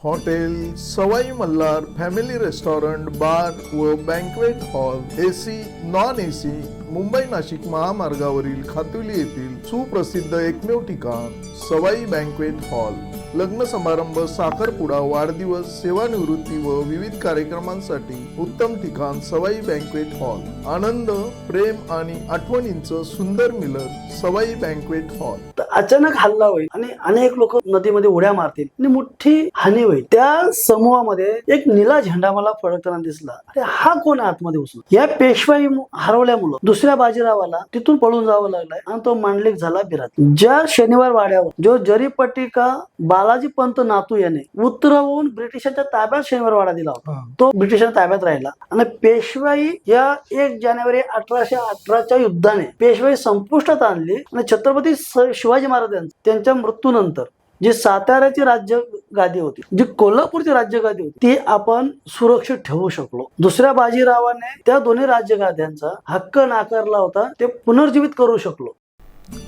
Hotel सवाई Malhar family restaurant bar व banquet hall AC non AC Mumbai Nashik महामार्गावरील खातुली येथील सुप्रसिद्ध एकमेव ठिकाण सवाई बँक्वेट हॉल. लग्न समारंभ, साखरपुडा, वाढदिवस, सेवानिवृत्ती व विविध कार्यक्रमांसाठी उत्तम ठिकाण सवाई बँक्वेट हॉल. आनंद, प्रेम आणि आठवणींचं सुंदर मिलन सवाई बँक्वेट हॉल. अचानक हल्ला होईल आणि अनेक लोक नदीमध्ये उड्या मारतील आणि मोठी हानी होईल. त्या समूहामध्ये एक निळा झेंडा मला फडकताना दिसला. अरे हा कोण आहे आतमध्ये घुसून? या पेशवाई हरवल्यामुळं दुसऱ्या बाजीरावाला तिथून पळून जावं लागलाय आणि तो मांडलिक झाला बिरात. ज्या शनिवार वाड्यावर जो जरीपट्टी का बालाजी पंत नातू याने उतरवून ब्रिटिशांच्या ताब्यात शनिवार वाडा दिला होता, तो ब्रिटिशांच्या ताब्यात राहिला आणि पेशवाई या 1 जानेवारी 1818च्या युद्धाने पेशवाई संपुष्टात आणली आणि छत्रपती शिवाजी महाराज त्यांच्या मृत्यूनंतर जी साताऱ्याची राज्य गादी होती, जी कोल्हापूरची राज्य गादी होती, ती आपण सुरक्षित ठेवू शकलो. दुसऱ्या बाजीरावाने त्या दोन्ही राज्यगाद्यांचा हक्क नाकारला होता, ते पुनर्जीवित करू शकलो.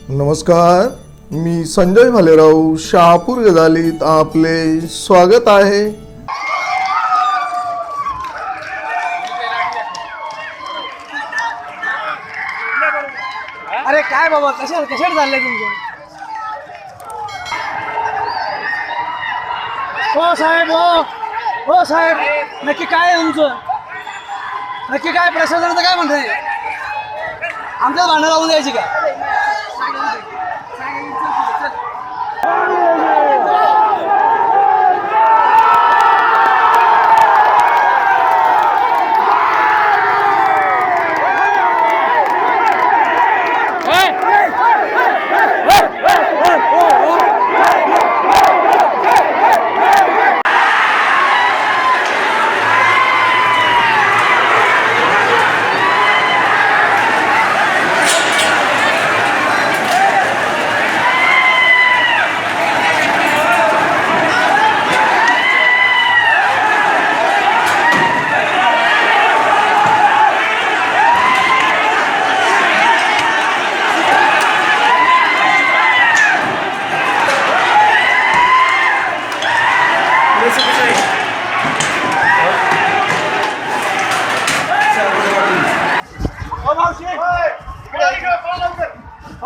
नमस्कार, मी संजय भालेराव, शहापूर गजालीत आपले स्वागत आहे. अरे काय बाबा, कशाला चाललंय तुमचं? हो साहेब, हो साहेब, नक्की काय आहे तुमचं? नक्की काय प्रशासनाचं काय म्हणतंय? आमच्याच भांडण लावून द्यायची का?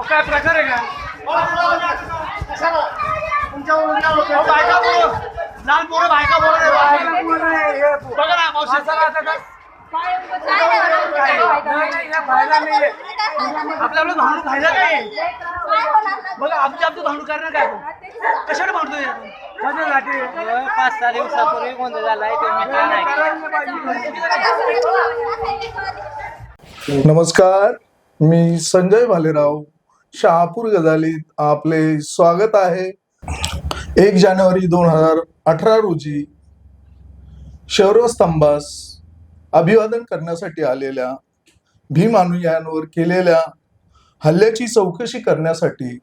काय प्रकार आहे का? लहान पोरं बायका बोलत बघा ना मावशी, आपल्याला भांडू खायला काय? बघा आमचं भांडू करणार काय? कशाला भांडतोय? 5-6 दिवसापूर्वी गोंधळ झालाय. नमस्कार, मी संजय भालेराव, शहापूर गजालीत आपले स्वागत आहे. 1 जानेवारी 2018 रोजी शौर्यस्तंभास अभिवादन करण्यासाठी आलेल्या भीम अनुयायांवर केलेल्या हल्ल्याची चौकशी करण्यासाठी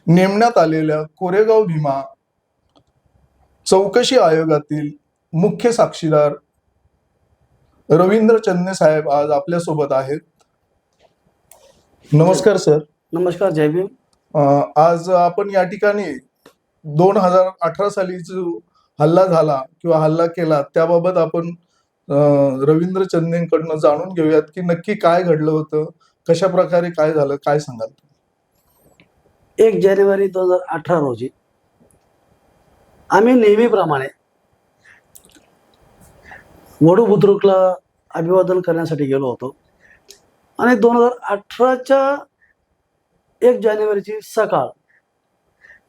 नेमण्यात आलेल्या कोरेगाव भीमा चौकशी आयोगातील मुख्य साक्षीदार रवींद्र चन्ने साहेब आज आपल्या सोबत आहेत. नमस्कार सर. नमस्कार, जय भीम. आज आपण या ठिकाणी 2018 साली जो हल्ला झाला किंवा हल्ला केला त्याबाबत आपण रवींद्र चन्नेंकडनं जाणून घेऊयात की नक्की काय घडलं होतं, कशा प्रकारे काय झालं, काय सांगाल? 1 जानेवारी 2018 रोजी आम्ही नेहमीप्रमाणे वडू बुद्रुकला अभिवादन करण्यासाठी गेलो होतो आणि 2018च्या 1 जानेवारीची सकाळ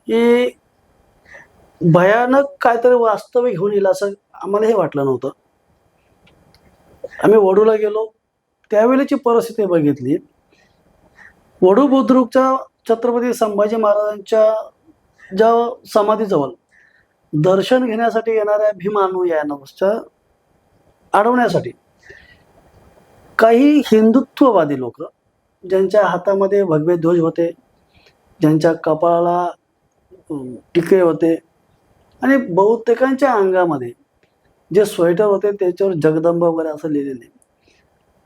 ही भयानक काहीतरी वास्तविक घेऊन येईल असं आम्हाला हे वाटलं नव्हतं. आम्ही वडूला गेलो, त्यावेळेची परिस्थिती बघितली. वडू बुद्रुकच्या छत्रपती संभाजी महाराजांच्या ज्या समाधीजवळ दर्शन घेण्यासाठी येणाऱ्या भीम अनुयायांना अडवण्यासाठी काही हिंदुत्ववादी लोक, ज्यांच्या हातामध्ये भगवे ध्वज होते, ज्यांच्या कपाळाला टिके होते आणि बहुतेकांच्या अंगामध्ये जे स्वेटर होते त्याच्यावर जगदंबा वगैरे असं लिहिलेले,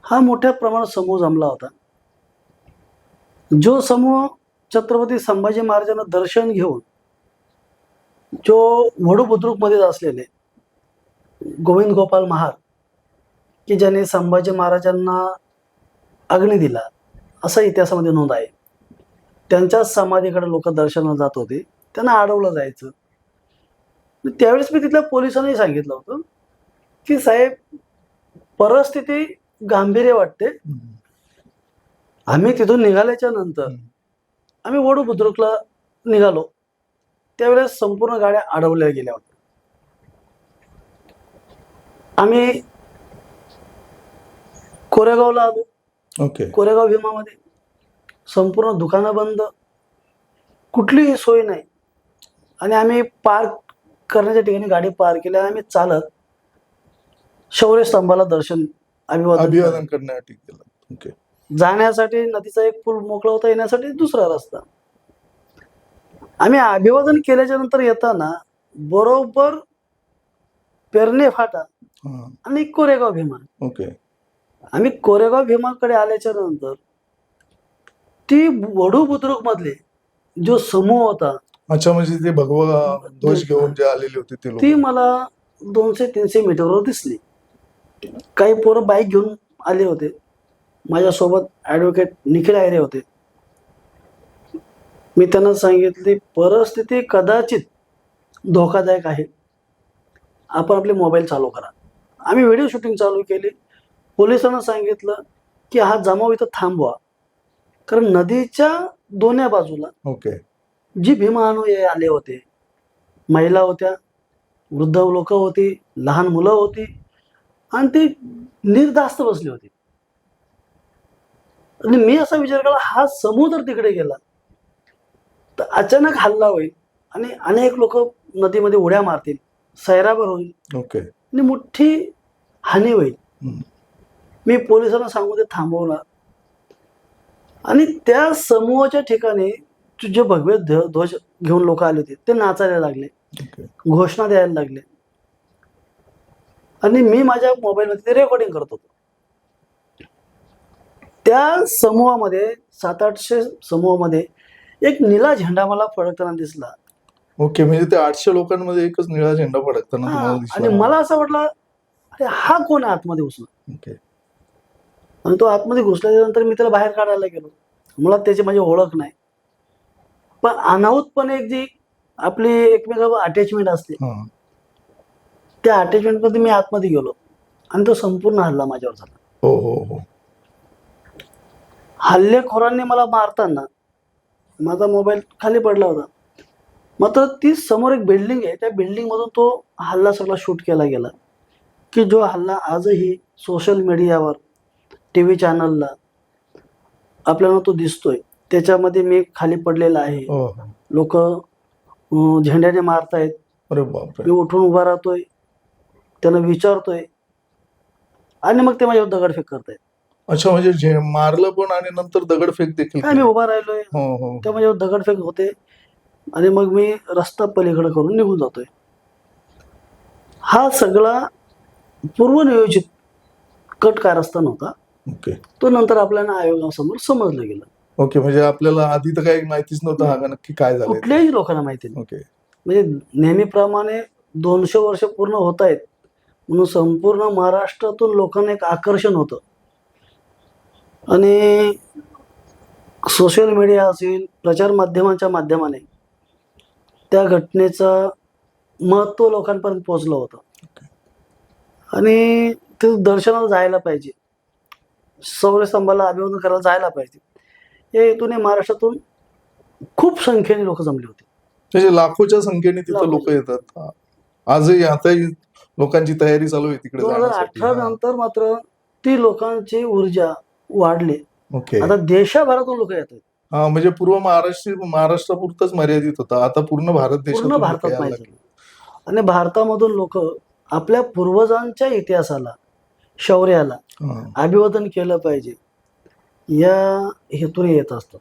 हा मोठ्या प्रमाणात समूह जमला होता. जो समूह छत्रपती संभाजी महाराजांना दर्शन घेऊन जो वडू बुद्रुक मध्ये असलेले गोविंद गोपाल महार, की ज्याने संभाजी महाराजांना अग्नी दिला असा इतिहासामध्ये नोंद आहे. त्यांच्या समाधीकडे लोक दर्शनाला जात होते, त्यांना अडवलं जायचं. त्यावेळेस मी तिथल्या पोलिसांनाही सांगितलं होतं की साहेब, परिस्थिती गांभीर्य वाटते. आम्ही तिथून निघाल्याच्या नंतर आम्ही वडू बुद्रुकला निघालो, त्यावेळेस संपूर्ण गाड्या अडवल्या गेल्या होत्या. आम्ही कोरेगावला आलो. ओके. कोरेगाव भीमामध्ये संपूर्ण दुकानं बंद, कुठलीही सोय नाही. आणि आम्ही पार्क करण्याच्या ठिकाणी गाडी पार्क केली. आम्ही चालत शौर्य स्तंभाला दर्शन अभिवादन करण्यासाठी केलं. ओके. जाण्यासाठी नदीचा एक पूल मोकळा होता, येण्यासाठी दुसरा रस्ता. आम्ही अभिवादन केल्याच्या नंतर येताना बरोबर पेरणे फाटा हा. आणि कोरेगाव भीमा. ओके. आम्ही कोरेगाव भीमाकडे आल्याच्या नंतर ती वडू बुद्रुक मधले जो समूह होता, अच्छा, म्हणजे ते भगवा ध्वज घेऊन जे आलेले होते ते ती लोक. मला 200-300 मीटरवर दिसली. काही पोरं बाईक घेऊन आले होते. माझ्यासोबत ॲडव्होकेट निखिल आयरे होते. मी त्यांना सांगितली, परिस्थिती कदाचित धोकादायक आहे, आपण आपले मोबाईल चालू करा. आम्ही व्हिडिओ शूटिंग चालू केली. पोलिसांना सांगितलं की हा जमाव इथं थांबवा, कारण नदीच्या दोन्ही बाजूला ओके. जी भीमानुयायी आले होते, महिला होत्या, वृद्ध लोक होती, लहान मुलं होती आणि ती निर्धास्त बसली होती. आणि मी असा विचार केला, हा समूह जर तिकडे गेला तर अचानक हल्ला होईल आणि अनेक लोक नदीमध्ये उड्या मारतील, सैराभर होईल ओके. आणि मोठी हानी होईल. हम्म. मी पोलिसांना सांगून ते थांबवला. आणि त्या समूहाच्या ठिकाणी जे भगवे ध्वज घेऊन लोक आले होते ते नाचायला लागले, ओके. घोषणा द्यायला लागले. आणि मी माझ्या मोबाईलमध्ये ते रेकॉर्डिंग करत होतो. त्या समूहामध्ये 700-800 समूहामध्ये एक निळा झेंडा मला फडकताना दिसला. ओके, म्हणजे ते 800 लोकांमध्ये एकच निळा झेंडा फडकताना हा, तुम्हाला आणि दिसला. मला असं वाटलं, अरे हा कोण आहे आतमध्ये घुसला. ओके. आणि तो आतमध्ये घुसल्याच्या नंतर मी त्याला बाहेर काढायला गेलो. मला त्याची माझी ओळख नाही, पण अनाहूतपणे एक जी आपली एकमेकावर अटॅचमेंट असते, हा. त्या अटॅचमेंट मध्ये मी आतमध्ये गेलो आणि तो संपूर्ण हल्ला माझ्यावर झाला. हो हो हो. हल्लेखोरांनी मला मारताना माझा मोबाईल खाली पडला होता. मात्र ती समोर एक बिल्डिंग आहे, त्या बिल्डिंग मधून तो हल्ला सगळा शूट केला गेला, की जो हल्ला आजही सोशल मीडियावर, टीव्ही चॅनलला आपल्याला तो दिसतोय. त्याच्यामध्ये मी खाली पडलेला आहे, हो. लोक झेंड्याने मारतायत, अरे बापरे. मी उठून उभा राहतोय, त्यांना विचारतोय आणि मग ते माझ्यावर दगडफेक करतायत. अच्छा, म्हणजे मारलं पण आणि नंतर दगडफेक देखील काय मी केली. उभा राहिलोय, हो हो. त्या माझ्यावर दगडफेक होते आणि मग मी रस्ता पलीकडे करून निघून जातोय. हा सगळा पूर्वनियोजित कट कारस्थान होता. ओके. तो नंतर आपल्याला आयोगासमोर समजलं गेलं. ओके, म्हणजे आपल्याला आधी तर काही माहितीच नव्हतं हा नक्की काय झालंय. कुठल्याही लोकांना माहिती नाही. ओके. म्हणजे नेहमीप्रमाणे 200 वर्ष पूर्ण होत आहेत म्हणून संपूर्ण महाराष्ट्रातून लोकांना एक आकर्षण होतं. आणि सोशल मीडिया असेल, प्रचार माध्यमांच्या माध्यमाने त्या घटनेचं महत्त्व लोकांपर्यंत पोहोचलं होतं. आणि ते दर्शनाला जायला पाहिजे, शौर्यस्तंभाला अभिवादन करायला जायला पाहिजे, या हेतूने महाराष्ट्रातून खूप संख्येने लोक जमले होते. म्हणजे लाखोच्या संख्येने तिथं लोक येतात. आजही आताही लोकांची तयारी चालू आहे तिकडे 2018 जाण्यासाठी. नंतर मात्र ती लोकांची ऊर्जा वाढली. ओके. आता देशाभरातून लोक येतात. हा, म्हणजे पूर्व महाराष्ट्रापुरतच मर्यादित होता, आता पूर्ण भारत पूर्ण देशातून लोकं भारतात यायला माहिती. लागले. आणि भारतामधून लोक आपल्या पूर्वजांच्या इतिहासाला, शौर्याला हा. अभिवादन केलं पाहिजे या हेतूने येत असतात.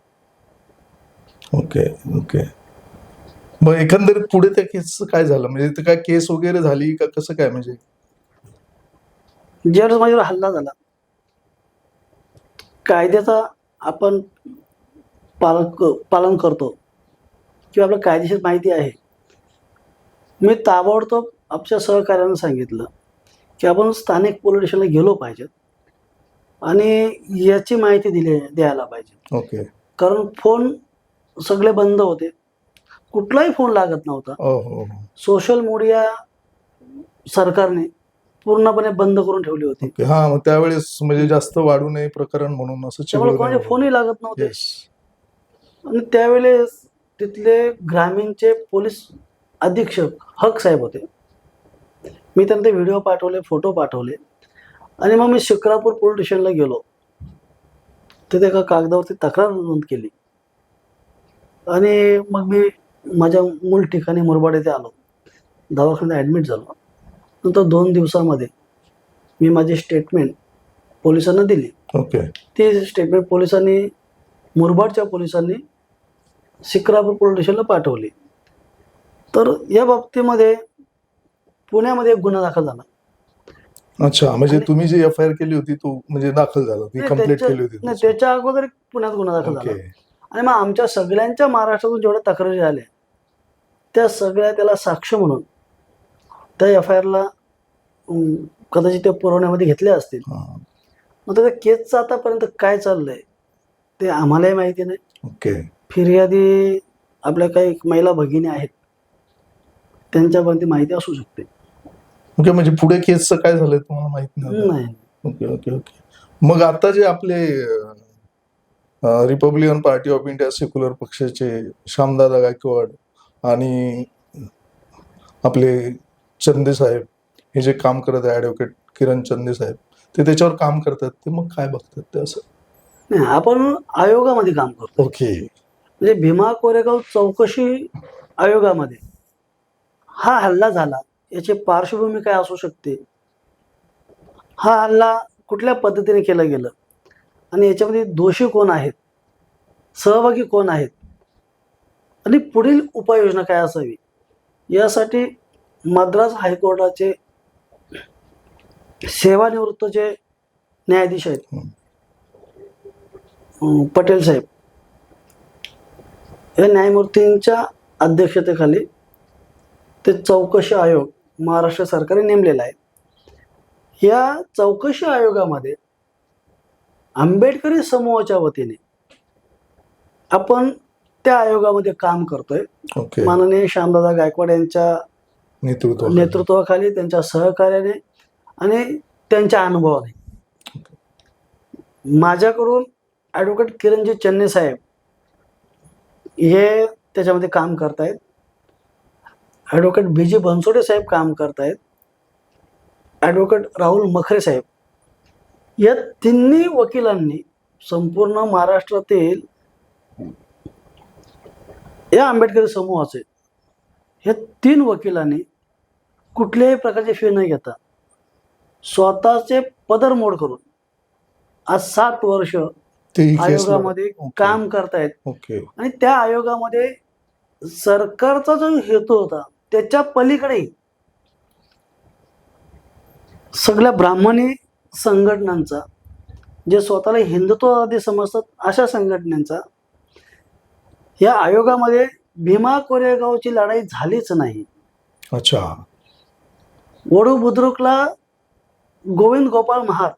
Okay okay. मग एकंदरीत पुढे त्या केसचं काय झालं, म्हणजे ते काय केस वगैरे झाली का कसं काय, म्हणजे ज्यावेळेस माझ्यावर हल्ला झाला, कायद्याचा आपण पालन करतो किंवा आपल्याला कायदेशीर माहिती आहे, मी ताबडतोब आमच्या सहकार्यानं सांगितलं की आपण स्थानिक पोलीस स्टेशनला गेलो पाहिजेत आणि याची माहिती द्यायला पाहिजे. ओके. कारण फोन सगळे बंद होते, कुठलाही फोन लागत नव्हता. हो. सोशल मीडिया सरकारने पूर्णपणे बंद करून ठेवली होती. ओके. हा, मग त्यावेळेस म्हणजे जास्त वाढू नये प्रकरण म्हणून असं त्यामुळे कोणाचे फोनही लागत नव्हते. येस. आणि त्यावेळेस तिथले ग्रामीणचे पोलीस अधीक्षक हक साहेब होते. मी त्यांना ते व्हिडिओ पाठवले, फोटो पाठवले आणि मग मी शिक्रापूर पोलीस स्टेशनला गेलो. तिथे एका कागदावरती तक्रार नोंद केली आणि मग मी माझ्या मूळ ठिकाणी मुरबाड येथे आलो. दवाखान्यात ॲडमिट झालो. नंतर 2 दिवसामध्ये मी माझी स्टेटमेंट पोलिसांना दिली. ओके. ती स्टेटमेंट पोलिसांनी, मुरबाडच्या पोलिसांनी शिक्रापूर पोलीस स्टेशनला पाठवली. तर या बाबतीमध्ये पुण्यामध्ये एक गुन्हा दाखल झाला. अच्छा, म्हणजे तुम्ही जी FIR केली होती तो म्हणजे दाखल झाला, ती कंप्लीट केली होती? नाही, त्याच्या अगोदर एक पुण्यात गुन्हा दाखल झाला. ओके. आणि मग आमच्या सगळ्यांच्या महाराष्ट्रातून जेवढ्या तक्रारी आल्या त्या सगळ्या त्याला साक्ष म्हणून त्या FIRला कदाचित त्या पुरवण्यामध्ये घेतल्या असतील. हा. मग त्या केसचं आतापर्यंत काय चाललंय ते आम्हालाही माहिती नाही. ओके. फिर्यादी आपल्या काही महिला भगिनी आहेत, त्यांच्यापर्यंत माहिती असू शकते. ओके, म्हणजे पुढे केसचं काय झालंय तुम्हाला माहित नाही? नाही. Okay okay okay. मग आता जे आपले Republican party of India secular पक्षाचे श्यामदादा गायकवाड आणि आपले चंदे साहेब हे जे काम करत आहे, ॲडव्होकेट किरण चंदे साहेब, ते त्याच्यावर काम करतात, ते मग काय बघतात ते असं? नाही, आपण आयोगामध्ये काम करतो. ओके. म्हणजे भीमा कोरेगाव चौकशी आयोगामध्ये हा हल्ला झाला, याची पार्श्वभूमी काय असू शकते, हा हल्ला कुठल्या पद्धतीने केला गेलं आणि याच्यामध्ये दोषी कोण आहेत, सहभागी कोण आहेत आणि पुढील उपाययोजना काय असावी, यासाठी मद्रास हायकोर्टाचे सेवानिवृत्त जे न्यायाधीश आहेत पटेल साहेब, या न्यायमूर्तींच्या अध्यक्षतेखाली ते चौकशी आयोग महाराष्ट्र सरकारने नेमलेला आहे. या चौकशी आयोगामध्ये आंबेडकरी समूहाच्या वतीने आपण त्या आयोगामध्ये काम करतोय. ओके. माननीय श्यामदादा गायकवाड यांच्या नेतृत्वाखाली, त्यांच्या सहकार्याने आणि त्यांच्या अनुभवाने. माझ्याकडून ॲडव्होकेट किरणजी चन्ने साहेब हे त्याच्यामध्ये काम करतायत, ॲडव्होकेट BG बनसोडे साहेब काम करतायत, ॲडव्होकेट राहुल मखरे साहेब, या तिन्ही वकिलांनी संपूर्ण महाराष्ट्रातील या आंबेडकरी समूहाचे हे 3 वकिलांनी कुठल्याही प्रकारची फी न घेता स्वतःचे पदर मोड करून आज 7 वर्ष आयोगामध्ये काम करतायत. ओके. आणि त्या आयोगामध्ये सरकारचा जो हेतू होता त्याच्या पलीकडे सगळ्या ब्राह्मणी संघटनांचा, जे स्वतःला हिंदुत्ववादी समजतात अशा संघटनांचा, या आयोगामध्ये भीमा कोरेगावची लढाई झालीच नाही. अच्छा. वडू बुद्रुकला गोविंद गोपाळ महार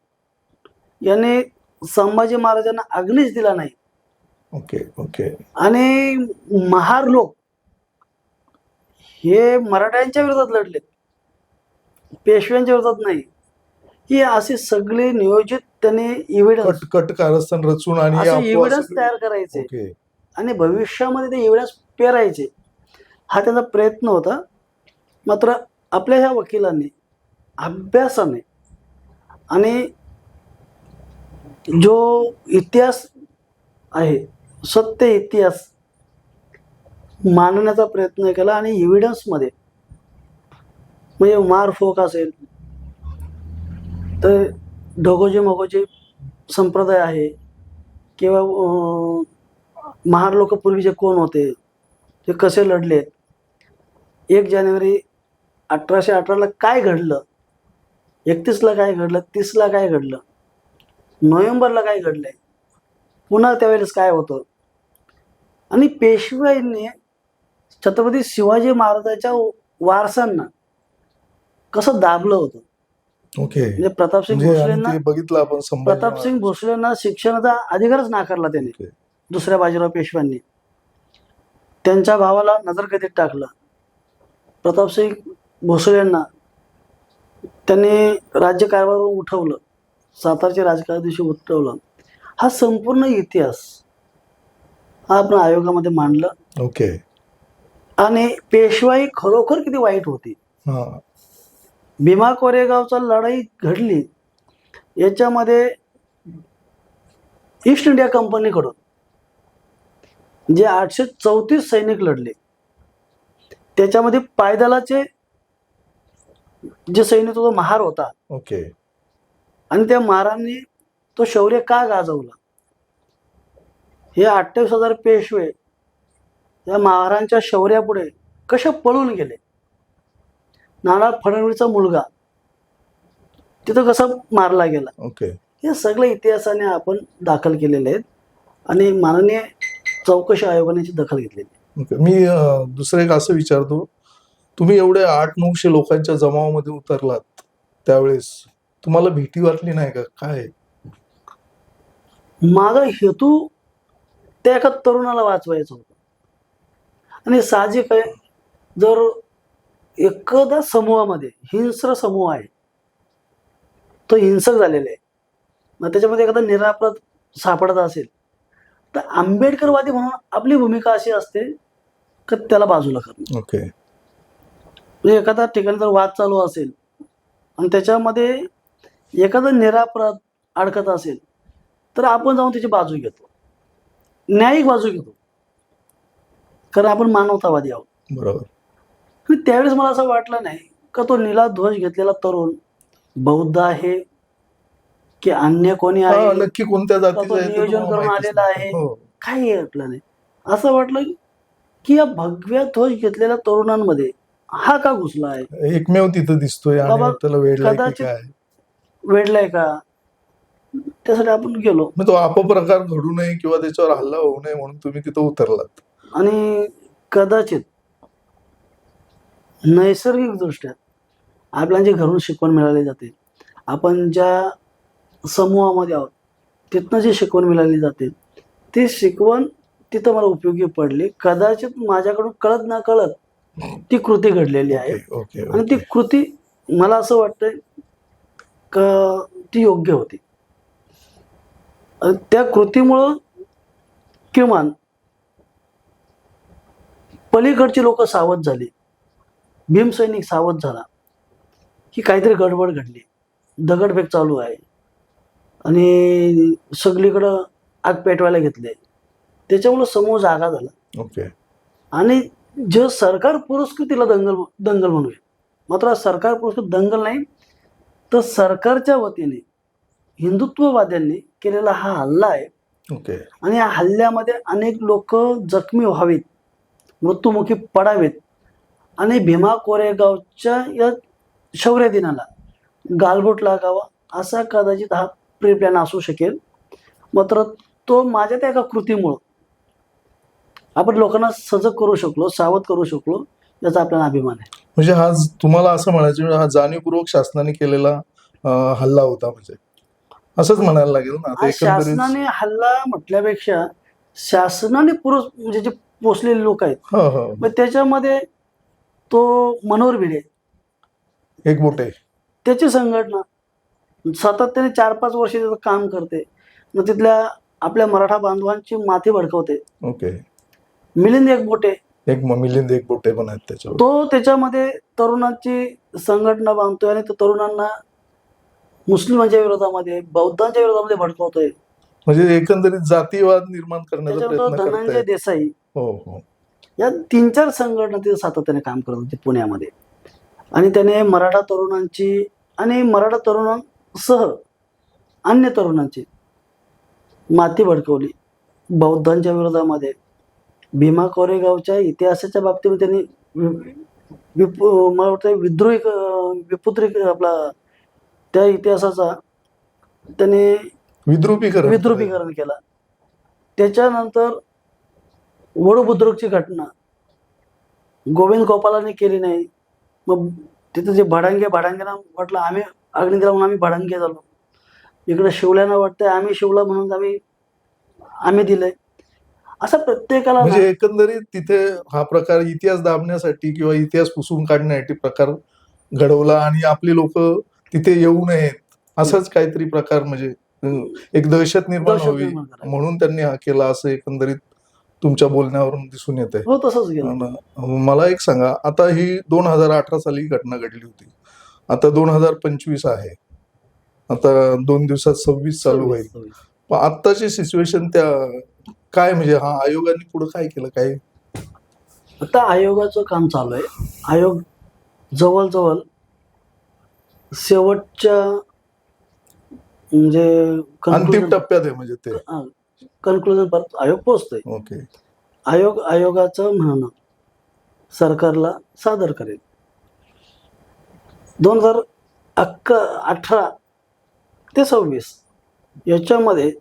यांनी संभाजी महाराजांना अग्नीच दिला नाही. Okay okay. आणि महार लोक हे मराठ्यांच्या विरोधात लढले, पेशव्यांच्या विरोधात नाही. ही अशी सगळी नियोजित त्यांनी इव्हिडन्स कट कारस्थान रचून आणि इव्हिडन्स तयार करायचे. ओके. आणि भविष्यामध्ये ते इव्हिडन्स पेरायचे, हा त्यांचा प्रयत्न होता. मात्र आपल्या ह्या वकिलांनी अभ्यासाने आणि जो इतिहास आहे, सत्य इतिहास मांडण्याचा प्रयत्न केला आणि इव्हिडन्समध्ये म्हणजे मारफोक असेल तर ढगोजी मगोजी संप्रदाय आहे किंवा महार लोक पूर्वीचे कोण होते, ते कसे लढलेत, 1 जानेवारी 1818ला काय घडलं, 31ला काय घडलं, 30ला काय घडलं, नोव्हेंबरला काय घडलंय, पुन्हा त्यावेळेस काय होतं. आणि पेशवाईंनी छत्रपती शिवाजी महाराजांच्या वारसांना कसं दाबलं होतं. ओके. म्हणजे प्रतापसिंग म्हणजे आणि भोसलेंना ते बघितलं आपण संभाजी प्रतापसिंग भोसलेंना शिक्षणाचा अधिकारच नाकारला त्याने ओके. दुसऱ्या बाजीराव पेशव्यांनी. त्यांच्या भावाला नजरकैदेत टाकलं. प्रतापसिंग भोसलेंना त्यांनी राज्यकारभारावरून उठवलं, सातारच्या राजकारणादिवशी उठवलं. हा संपूर्ण इतिहास हा आपण आयोगामध्ये मांडला. ओके. आणि पेशवाई खरोखर किती वाईट होती. हा. भीमा कोरेगावचा लढाई घडली याच्यामध्ये ईस्ट इंडिया कंपनीकडून जे 834 सैनिक लढले त्याच्यामध्ये पायदलाचे जे सैनिक तो महार होता ओके. आणि त्या महारांनी तो शौर्य का गाजवला, हे 28,000 पेशवे या महारांच्या शौर्यापुढे कसे पळून गेले. नाना फडणवीसचा मुलगा तिथं कसा मारला गेला, ओके. हे सगळं इतिहासाने आपण दाखल केलेले आहेत आणि माननीय चौकशी आयोगाने याची दखल घेतलेली आहे. ओके. मी दुसरं एक असं विचारतो, तुम्ही एवढे 800-900 लोकांच्या जमावामध्ये उतरलात त्यावेळेस तुम्हाला भीती वाटली नाही का? काय माझा हेतू त्या एका तरुणाला वाचवायचा होता. आणि साहजिक आहे, जर एखाद्या समूहामध्ये हिंस्र समूह आहे, तो हिंसक झालेला आहे, मग त्याच्यामध्ये एखादा निरापराध सापडत असेल तर आंबेडकरवादी म्हणून आपली भूमिका अशी असते की त्याला बाजूला करणं. ओके. म्हणजे एखाद्या ठिकाणी जर वाद चालू असेल आणि त्याच्यामध्ये एखादा निरापराध अडकत असेल तर आपण जाऊन त्याची बाजू घेतो, न्यायिक बाजू घेतो, कारण आपण मानवतावादी आहोत. बरोबर. आणि त्यावेळेस मला असं वाटलं नाही का तो निळा ध्वज घेतलेला तरुण बौद्ध आहे की अन्य कोणी हा, आहे, नक्की कोणत्या का जातीचा तो आहे ते नियोजन तुम्हाला करून माहितीच आलेला नाही. आहे, हो. काही वाटलं नाही. असं वाटलं की या भगव्या ध्वज घेतलेल्या तरुणांमध्ये हा का घुसला आहे, एकमेव तिथं दिसतोय आणि बाबा, मग त्याला वेळ लागेल कदाचित काय. वेडलाय का, त्यासाठी आपण गेलो. मग तो अपप्रकार घडू नये किंवा त्याच्यावर हल्ला होऊ नये म्हणून तुम्ही तिथं उतरलात. आणि कदाचित नैसर्गिक दृष्ट्या आपल्याला जे घरून शिकवण मिळाली जाते, आपण ज्या समूहामध्ये आहोत तिथनं जी शिकवण मिळाली जाते ती शिकवण तिथं मला उपयोगी पडली. कदाचित माझ्याकडून कळत ना कळत ती कृती घडलेली आहे. ओके. ओके. आणि ती कृती मला असं वाटतंय का ती योग्य होती. आणि त्या कृतीमुळं किमान पलीकडची लोक सावध झाली, भीमसैनिक सावध झाला की काहीतरी गडबड घडली, दगडफेक चालू आहे आणि सगळीकडं आग पेटवायला घेतले. त्याच्यामुळं समूह जागा झाला. ओके. आणि जे सरकार पुरस्कृतीला दंगल म्हणूया, मात्र सरकार पुरस्कृत दंगल नाही तर सरकारच्या वतीने हिंदुत्ववाद्यांनी केलेला हा हल्ला आहे. ओके. आणि या हल्ल्यामध्ये अनेक लोक जखमी व्हावीत, मृत्युमुखी पडावेत आणि भीमा कोरेगावच्या या शौर्य दिनाला गालबोट लागावा असा कदाचित हा प्री प्लॅन असू शकेल. मात्र तो माझ्या त्या एका कृतीमुळं आपण लोकांना सजग करू शकलो, सावध करू शकलो, याचा आपल्याला अभिमान आहे. म्हणजे हा तुम्हाला असं म्हणायचं हा जाणीवपूर्वक शासनाने केलेला हल्ला होता, म्हणजे असंच म्हणायला लागेल ना. आता एकंदरीत शासनाने हल्ला म्हटल्यापेक्षा शासनाने म्हणजे जे पोचलेले लोक आहेत, हो हो मग त्याच्यामध्ये तो मनोहर भिडे एक बोटे त्याची संघटना सातत्याने 4-5 वर्ष तिथं काम करते, मग तिथल्या आपल्या मराठा बांधवांची माथी भडकवते. ओके. मिलिंद एकबोटे एक मिलिंद एक बोटे पण आहेत त्याच्यावर. तो त्याच्यामध्ये तरुणांची संघटना बांधतोय आणि तो तरुणांना मुस्लिमांच्या विरोधामध्ये, बौद्धांच्या विरोधामध्ये भडकवतोय. म्हणजे एकंदरीत जातीवाद निर्माण करण्याचा त्याच्यानंतर प्रयत्न धनंजय करतायत. देसाई हो हो. या 3-4 संघटना तिथे सातत्याने काम करत होती पुण्यामध्ये. आणि त्याने मराठा तरुणांची आणि मराठा तरुणांसह अन्य तरुणांची माती भडकवली. बौद्धांच्या विरोधामध्ये, भीमा कोरेगावच्या इतिहासाच्या बाबतीमध्ये त्यांनी मला वाटतं विपुत्रिक आपला त्या इतिहासाचा त्याने विद्रुपीकरण केला. त्याच्यानंतर वडू बुद्रुकची घटना गोविंद गोपालाने केली नाही, मग तिथं जे भाडांग्यांना वाटलं आम्ही अग्नी दिला म्हणून आम्ही भाडांगे झालो. इकडे शिवल्यांना वाटतंय आम्ही शिवला म्हणून आम्ही दिलंय. असं प्रत्येकाला ना- म्हणजे एकंदरीत तिथे हा प्रकार इतिहास दाबण्यासाठी किंवा इतिहास पुसून काढण्यासाठी प्रकार घडवला आणि आपली लोक तिथे येऊ नयेत असाच काहीतरी प्रकार म्हणजे एक दहशत निर्माण दहशत व्हावी निर्माण करायची. म्हणून त्यांनी हा केला असं एकंदरीत तुमच्या बोलण्यावरून दिसून येत हो तसंच गेलं. आहे. मला एक सांगा, आता ही 2018 साली घटना घडली होती, आता 2025 आहे, आता 2 दिवसात 26 चालू होईल. पण आत्ताची सिच्युएशन त्या काय म्हणजे हा आयोगाने पुढे काय केलं काय? आता आयोगाचं काम चालू आहे. आयोग जवळजवळ शेवटच्या म्हणजे अंतिम टप्प्यात आहे म्हणजे ते. कन्क्लुजन परत आयोग पोहोचतोय. ओके. आयोगाचं म्हणणं सरकारला सादर करेल. 2018 ते 26 याच्यामध्ये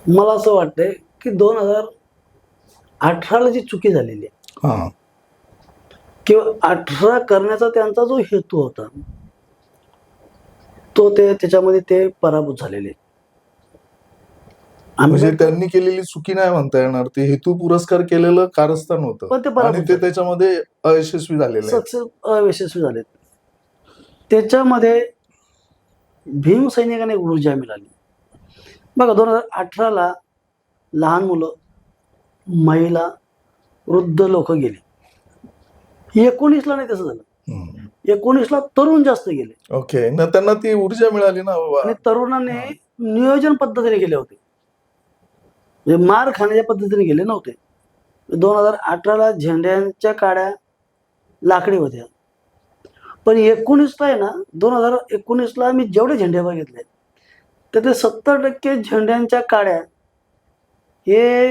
मला असं वाटतंय की 2018ला जी चुकी झालेली आहे हा किंवा 18 करण्याचा त्यांचा जो हेतू होता तो त्याच्यामध्ये ते पराभूत झालेले. म्हणजे त्यांनी केलेली चुकी नाही म्हणता येणार, ते हेतू पुरस्कार केलेलं कारस्थान पण ते होतं बरोबर आणि ते त्याच्यामध्ये अयशस्वी झालेलं आहे. सक्सेस अयशस्वी झालेत. त्याच्यामध्ये भीम सैनिकांना एक ऊर्जा मिळाली. बघा 2018ला लहान मुलं, महिला, वृद्ध लोक गेले. 19ला नाही तसं झालं. 19ला तरुण जास्त गेले ओके ना, त्यांना ती ऊर्जा मिळाली ना बाबा. आणि तरुणाने नियोजन पद्धतीने गेले होते, म्हणजे मार खाण्याच्या पद्धतीने गेले नव्हते. 2018ला झेंड्यांच्या काड्या लाकडी होत्या, पण 19ला आहे ना, 2019ला मी जेवढे झेंडे बघितले त्यातले 70% झेंड्यांच्या काड्या हे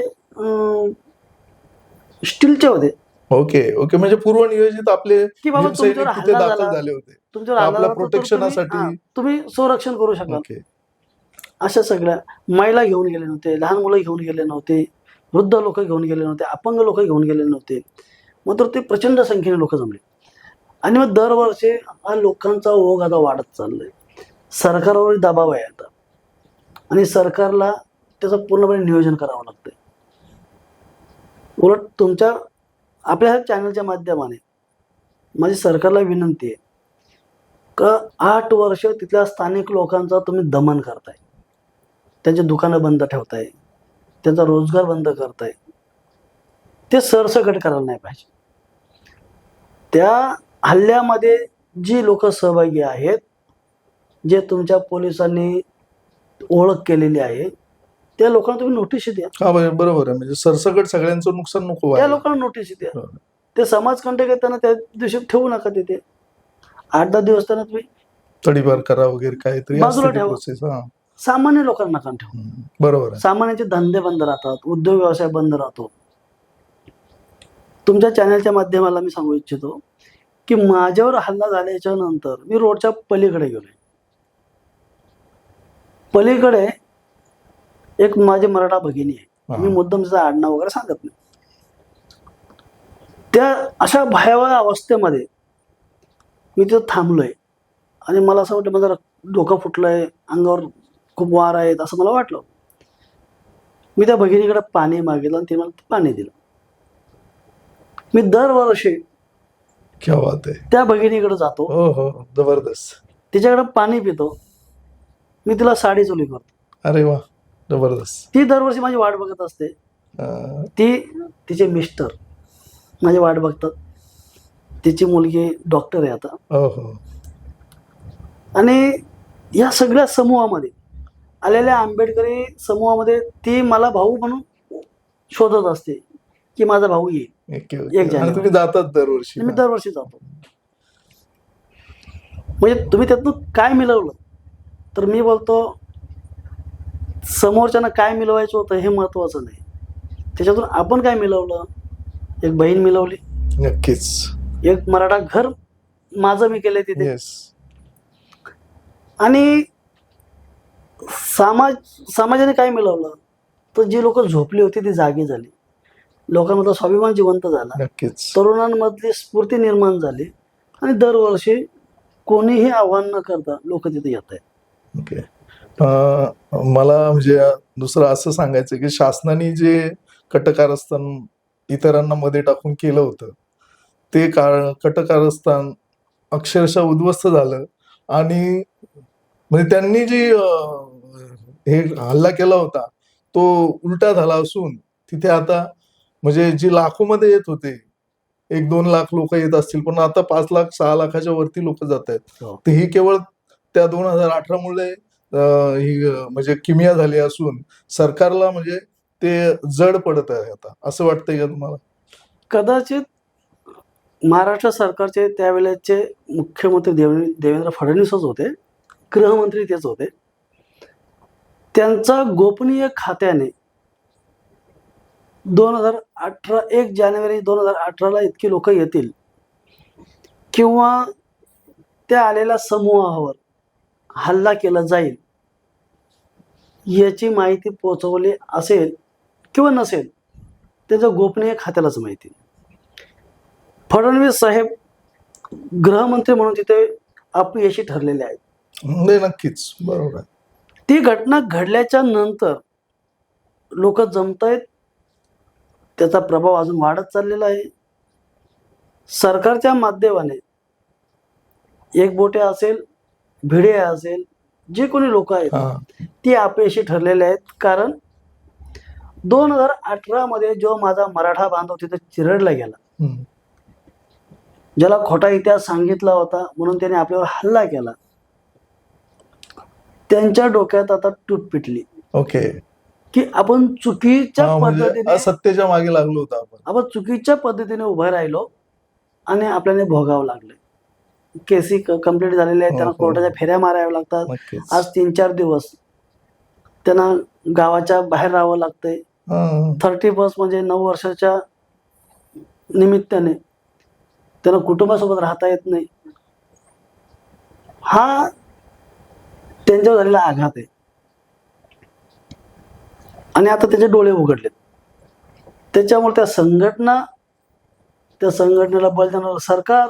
स्टीलचे होते. ओके ओके, म्हणजे पूर्व नियोजित आपले की बाबा भीमसैनिक तुमच्यावर तिथे हल्ला दाखल झाला, झाले होते तुमच्यावर हल्ला आपल्या झाला तर प्रोटेक्शनासाठी. तुम्ही संरक्षण करू शकाल. ओके. अशा सगळ्या महिला घेऊन गेले नव्हते, लहान मुलं घेऊन गेले नव्हते, वृद्ध लोक घेऊन गेले नव्हते, अपंग लोक घेऊन गेले नव्हते. मग तर ते प्रचंड संख्येने लोक जमले आणि मग दरवर्षी हा लोकांचा ओघ आता वाढत चाललाय. सरकारवर दबाव आहे आता आणि सरकारला त्याचं पूर्णपणे नियोजन करावं लागतंय. उलट तुमच्या आपल्या ह्या चॅनलच्या माध्यमाने माझी सरकारला विनंती आहे का 8 वर्ष तिथल्या स्थानिक लोकांचा तुम्ही दमन करताय, त्यांची दुकानं बंद ठेवताय, त्यांचा रोजगार बंद करताय. ते सरसकट करायला नाही पाहिजे. त्या हल्ल्यामध्ये जी लोक सहभागी आहेत, जे तुमच्या पोलिसांनी ओळख केलेली आहे, त्या लोकांना तुम्ही नोटीस द्या. हा बरोबर आहे, म्हणजे सरसकट सगळ्यांचं नुकसान नको त्या व्हायला. लोकांना नोटीस द्या. ते समाजकंटक आहेत त्यांना त्या दिवशी ठेवू नका तिथे. 8-10 दिवस त्यांना तुम्ही तडीपार करा वगैरे काहीतरी बाजूला असते ती ठेवा. प्रोसेस. हा सामान्य लोकांना नका ठेवू. बरोबर आहे. सामान्यांचे धंदे बंद राहतात, उद्योग व्यवसाय बंद राहतो. तुमच्या चॅनलच्या माध्यमाला मी सांगू इच्छितो की माझ्यावर हल्ला झाल्याच्या नंतर मी रोडच्या पलीकडे गेलोय. पलीकडे एक माझी मराठा भगिनी आहे, मी मुद्दाम तिचं आडनाव वगैरे सांगत नाही. त्या अशा भयावह अवस्थेमध्ये मी तिथं थांबलोय आणि मला असं वाटतं माझं डोकं फुटलंय, अंगावर खूप वार आहेत असं मला वाटलं. मी त्या भगिनीकडे पाणी मागितलं आणि ते मला पाणी दिलं. मी दरवर्षी क्या बात आहे. त्या भगिनीकडे जातो, हो हो जबरदस्त. तिच्याकडे पाणी पितो, मी तिला साडी चोली करतो. अरे वा जबरदस्त. ती दरवर्षी माझी वाट बघत असते. तिचे मिस्टर माझी वाट बघतात. तिची मुलगी डॉक्टर आहे आता. हो हो. आणि या सगळ्या समूहामध्ये आलेल्या आंबेडकरी समूहामध्ये ती मला भाऊ म्हणून शोधत असते की माझा भाऊ येईल. आणि तुम्ही जातात दरवर्षी? मी दरवर्षी जातो. म्हणजे तुम्ही त्यातून काय मिळवलं तर मी बोलतो समोरच्यानं काय मिळवायचं होतं हे महत्वाचं नाही, त्याच्यातून आपण काय मिळवलं. एक बहीण मिळवली, नक्कीच. एक मराठा घर माझं मी केलंय तिथे. येस. आणि समाजाने काय मिळवलं तर जी लोक झोपली होती ती जागी झाली, लोकांमधला स्वाभिमान जिवंत झाला, नक्कीच. तरुणांमधली स्फूर्ती निर्माण झाली आणि दरवर्षी कोणीही आव्हान न करता लोक तिथे येत आहेत. ओके. मला म्हणजे दुसरं असं सांगायचं की शासनाने जे कटकारस्थान इतरांना मध्ये टाकून केलं होतं ते कटकारस्थान अक्षरशः उद्ध्वस्त झालं आणि म्हणजे त्यांनी जी हे हल्ला केला होता तो उलटा झाला असून तिथे आता म्हणजे जी लाखोमध्ये येत होते 1-2 लाख लोक येत असतील पण आता 5 लाख 6 लाखाच्या वरती लोक जात आहेत. हो. तर ही केवळ त्या 2018 मुळे ही म्हणजे किमया झाली असून सरकारला म्हणजे ते जड पडत आहे आता असं वाटतंय का तुम्हाला? कदाचित महाराष्ट्र सरकारचे त्यावेळेचे मुख्यमंत्री देवेंद्र फडणवीसच होते, गृहमंत्री तेच होते. त्यांचा गोपनीय खात्याने 1 जानेवारी 2018 इतकी लोक येतील किंवा त्या आलेल्या समूहावर हल्ला केला जाईल याची माहिती पोहोचवली असेल किंवा नसेल त्याच्या गोपनीय खात्यालाच माहिती. फडणवीस साहेब गृहमंत्री म्हणून तिथे अपयशी ठरलेले आहेत. नाही, नक्कीच बरोबर आहे. ती घटना घडल्याच्या नंतर लोक जमतायत, त्याचा प्रभाव अजून वाढत चाललेला आहे. सरकारच्या माध्यमाने एकबोटे असेल, भिडे असेल, जे कोणी लोक आहेत ती अपयशी ठरलेले आहेत. कारण 2018 मध्ये जो माझा मराठा बांधव तिथे चिरडला गेला, ज्याला खोटा इतिहास सांगितला होता म्हणून त्याने आपल्यावर हल्ला केला, त्यांच्या डोक्यात आता तूट पिटली. ओके. की आपण चुकीच्या पद्धतीने असत्याच्या मागे लागलो होतो आपण चुकीच्या पद्धतीने उभं राहिलो आणि आपल्याला भोगावं लागलं. केसी कंप्लीट झालेले आहेत, त्यांना कोर्टाच्या फेऱ्या माराव्या लागतात. आज 3-4 दिवस त्यांना गावाच्या बाहेर राहावं लागतंय. 31 म्हणजे 9 वर्षाच्या निमित्ताने त्यांना कुटुंबासोबत राहता येत नाही. हा त्यांच्यावर झालेला आघात आहे आणि आता त्याचे डोळे उघडलेत. त्याच्यामुळे त्या संघटनेला बळ देणारं सरकार,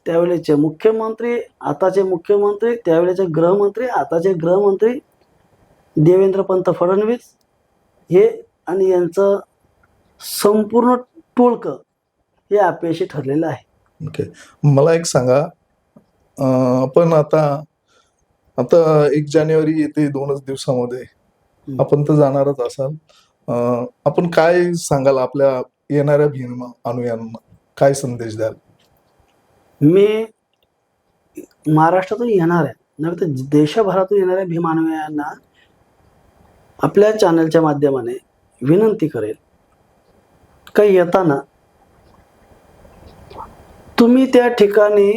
त्यावेळेचे मुख्यमंत्री, आताचे मुख्यमंत्री, त्यावेळेचे गृहमंत्री, आताचे गृहमंत्री देवेंद्र पंत फडणवीस हे आणि यांचं संपूर्ण टोळकं हे अपयशी ठरलेलं आहे. ओके. मला एक सांगा, आपण आता 1 जानेवारी येते 2च दिवसामध्ये, आपण तर जाणारच असाल. आपण काय सांगाल आपल्या येणाऱ्या भीम अनुयायांना, काय संदेश द्याल? मी महाराष्ट्रातून येणाऱ्या नव्हे तर देशभरातून येणाऱ्या भीम अनुयायांना आपल्या चॅनलच्या माध्यमाने विनंती करेल, काही येताना तुम्ही त्या ठिकाणी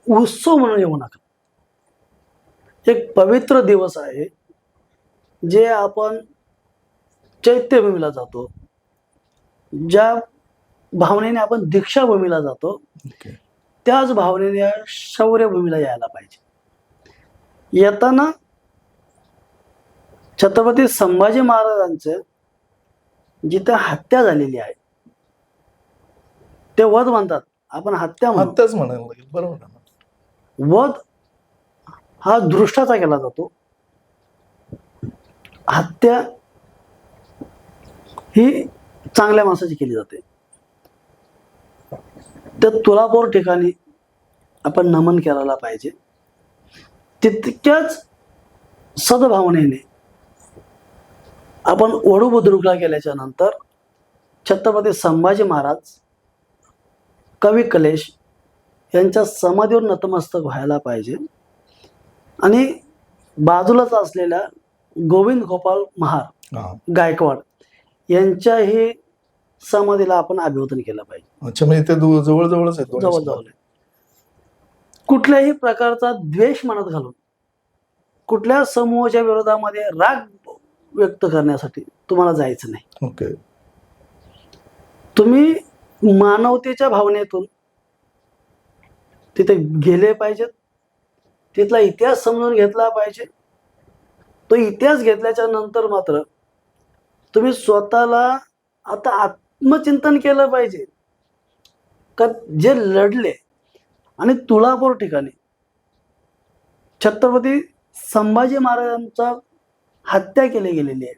उत्सव म्हणून येऊ नका. एक पवित्र दिवस आहे, जे आपण चैत्यभूमीला जातो, ज्या भावनेने आपण दीक्षाभूमीला जातो, त्याच भावनेने शौर्यभूमीला यायला पाहिजे. येताना छत्रपती संभाजी महाराजांचं जिथे हत्या झालेली आहे ते वध म्हणतात, आपण हत्याच म्हणायला लागेल. बरोबर ना. वध हा दृष्टाचा केला जातो, हत्या ही चांगल्या माणसाची केली जाते. त्या तुळापूर ठिकाणी आपण नमन करायला पाहिजे. तितक्याच सद्भावनेने आपण वडू बुद्रुकला गेल्याच्या नंतर छत्रपती संभाजी महाराज, कवी कलेश यांच्या समाधीवर नतमस्तक व्हायला पाहिजे आणि बाजूलाच असलेल्या गोविंद गोपाल महार गायकवाड यांच्याही समाधीला आपण अभिवादन केलं पाहिजे. अच्छा, म्हणजे ते जवळजवळच आहेत. जवळजवळ. कुठल्याही प्रकारचा द्वेष मनात घालून कुठल्या समूहाच्या विरोधामध्ये राग व्यक्त करण्यासाठी तुम्हाला जायचं नाही. ओके. तुम्ही मानवतेच्या भावनेतून तिथे गेले पाहिजेत, तिथला इतिहास समजून घेतला पाहिजे. तो इतिहास घेतल्याच्या नंतर मात्र तुम्ही स्वतःला आता आत्मचिंतन केलं पाहिजे का जे लढले आणि तुळापूर ठिकाणी छत्रपती संभाजी महाराजांचा हत्या केली गेलेली आहे.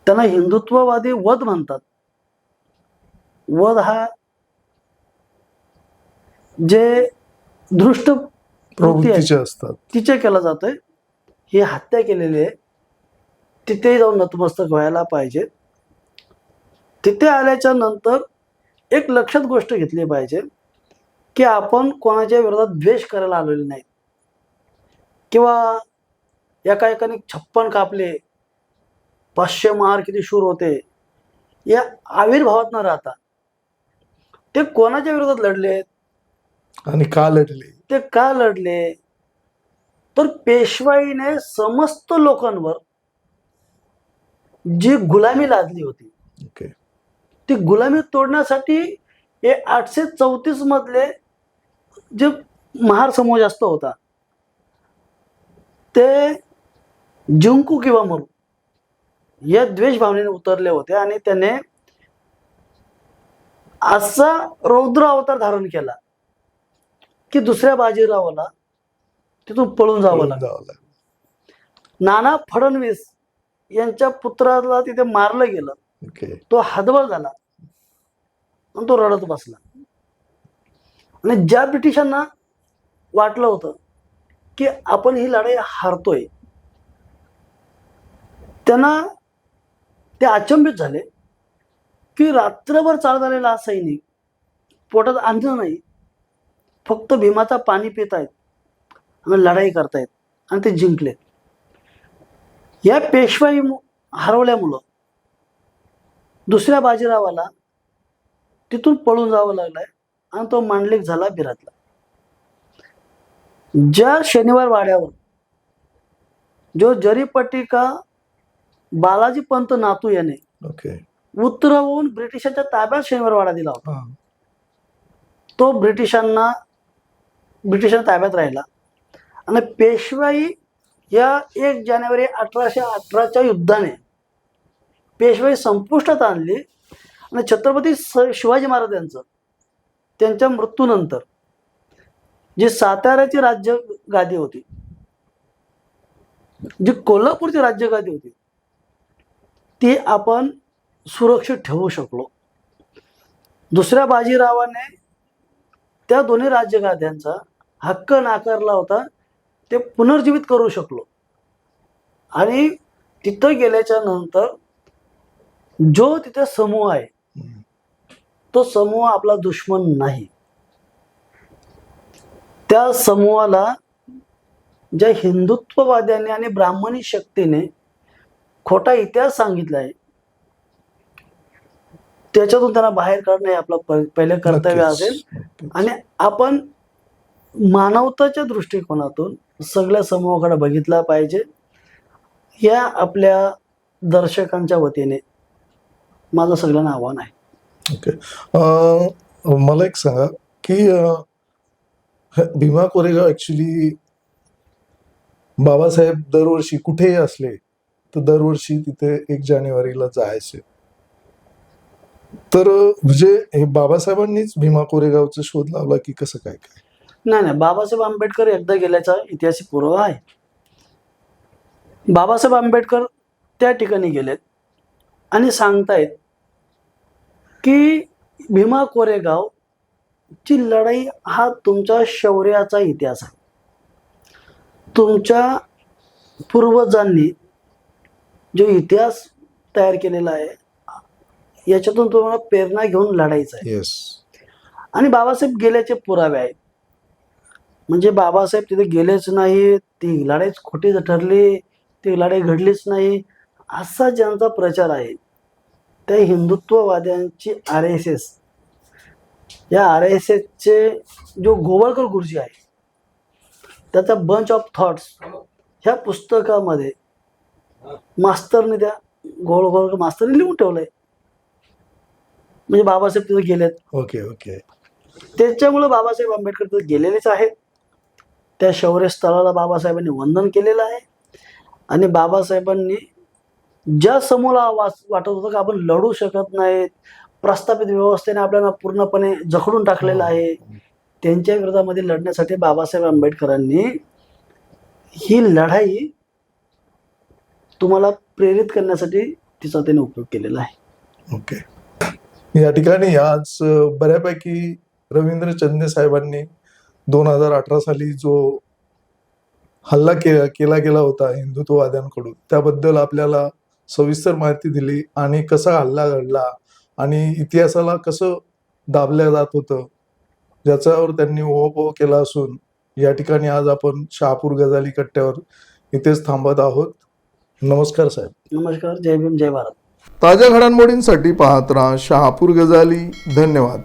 त्यांना हिंदुत्ववादी वध म्हणतात. वध हा जे दृष्ट प्रवृत्तीचे असतात. तिचे केला जातोय. ही हत्या केलेली आहे. तिथे जाऊन नतमस्तक व्हायला पाहिजे. तिथे आल्याच्या नंतर एक लक्षात गोष्ट घेतली पाहिजे की आपण कोणाच्या विरोधात द्वेष करायला आलेले नाही किंवा एकाने 56 कापले, 500 महार किती शूर होते, या आविर्भावात न राहता ते कोणाच्या विरोधात लढले आणि का लढले, ते का लढले, तर पेशवाईने समस्त लोकांवर जी गुलामी लादली होती ओके, ती गुलामी तोडण्यासाठी हे 834 मधले जे महार समूह जास्त होता ते जिंकू किंवा मरू या द्वेष भावनेने उतरले होते आणि त्याने असा रौद्र अवतार धारण केला की दुसऱ्या बाजीरावाला तिथून पळून जावं लागलं. नाना फडणवीस यांच्या पुत्राला तिथे मारलं गेलं. ओके, तो हतबल झाला आणि तो रडत बसला. आणि ज्या ब्रिटिशांना वाटलं होतं की आपण ही लढाई हारतोय, त्यांना ते अचंबित झाले की रात्रभर चालत आलेला हा सैनिक पोटात अन्न नाही, फक्त भीमाचा पाणी पित आहेत आणि लढाई करतायत आणि ते जिंकले. या पेशवाई हरवल्यामुळं दुसऱ्या बाजीरावाला तिथून पळून जावं लागलंय आणि तो मांडलिक झाला बिरातला. ज्या शनिवार वाड्यावर जो जरीपट्टी का बालाजी पंत नातू याने ओके, उतरवून ब्रिटिशांच्या ताब्यात शनिवार वाडा दिला होता, तो ब्रिटिशांना ताब्यात राहिला आणि पेशवाई या 1 जानेवारी 1818च्या युद्धाने पेशवाई संपुष्टात आणली आणि छत्रपती शिवाजी महाराजांचं त्यांच्या मृत्यूनंतर जी साताऱ्याची राज्यगादी होती, जी कोल्हापूरची राज्यगादी होती, ती आपण सुरक्षित ठेवू शकलो. दुसऱ्या बाजीरावाने त्या दोन्ही राज्यगाद्यांचा हक्क नाकारला होता, ते पुनर्जीवित करू शकलो. आणि तिथं गेल्याच्या नंतर जो तिथे समूह आहे तो समूह आपला दुश्मन नाही. त्या समूहाला ज्या हिंदुत्ववाद्यांनी आणि ब्राह्मणी शक्तीने खोटा इतिहास सांगितला आहे त्याच्यातून त्यांना बाहेर काढणं हे आपलं पहिलं कर्तव्य असेल. आणि आपण मानवताच्या दृष्टिकोनातून सगळ्या समूहाकडे बघितला पाहिजे. या आपल्या दर्शकांच्या वतीने माझं सगळ्यांना आव्हान आहे. ओके, मला एक सांगा की भीमा कोरेगाव ऍक्च्युली बाबासाहेब दरवर्षी कुठेही असले तर दरवर्षी तिथे 1 जानेवारीला जायचे. तर म्हणजे हे बाबासाहेबांनीच भीमा कोरेगावचा शोध लावला की कसं काय काय? नाही, बाबासाहेब आंबेडकर एकदा गेल्याचा ऐतिहासिक पुरावा आहे. बाबासाहेब आंबेडकर त्या ठिकाणी गेलेत आणि सांगतायत की भीमा कोरेगाव ची लढाई हा तुमच्या शौर्याचा इतिहास आहे. तुमच्या पूर्वजांनी जो इतिहास तयार केलेला आहे याच्यातून तुम्हाला प्रेरणा घेऊन लढायचं आहे. येस, आणि बाबासाहेब गेल्याचे पुरावे आहेत. म्हणजे बाबासाहेब तिथे गेलेच नाही, ती लढाईच खोटी ठरली, ती लढाई घडलीच नाही असा ज्यांचा प्रचार आहे त्या हिंदुत्ववाद्यांची RSS, या RSSचे जो गोवळकर गुरुजी आहे त्याचा बंच ऑफ थॉट्स ह्या पुस्तकामध्ये मास्तरने त्या गोवळकर मास्तरने लिहून ठेवलंय. म्हणजे बाबासाहेब तिथे गेलेत. ओके ओके, त्याच्यामुळे बाबासाहेब आंबेडकर तिथे गेलेलेच आहेत. त्या शौर्य स्थळाला बाबासाहेबांनी वंदन केलेलं आहे आणि बाबासाहेबांनी ज्या समूहाला वाटत होतं की आपण लढू शकत नाहीत, प्रस्थापित व्यवस्थेने आपल्याला पूर्णपणे जखडून टाकलेलं आहे, त्यांच्या विरोधामध्ये लढण्यासाठी बाबासाहेब आंबेडकरांनी ही लढाई तुम्हाला प्रेरित करण्यासाठी तिचा त्याने उपयोग केलेला आहे. ओके. या ठिकाणी आज बऱ्यापैकी रवींद्र चंदे साहेबांनी 2018 साली जो हल्ला केला गेला होता हिंदुत्ववाद्यांकडून, त्याबद्दल आपल्याला सविस्तर माहिती दिली आणि कसा हल्ला घडला आणि इतिहासाला कसं दाबल्या जात होतं ज्याच्यावर त्यांनी ओहोपोह केला असून या ठिकाणी आज आपण शहापूर गजाली कट्ट्यावर इथेच थांबत आहोत. नमस्कार साहेब. नमस्कार. जय भीम, जय भारत. ताज्या घडामोडींसाठी पाहत राहा शहापूर गजाली. धन्यवाद.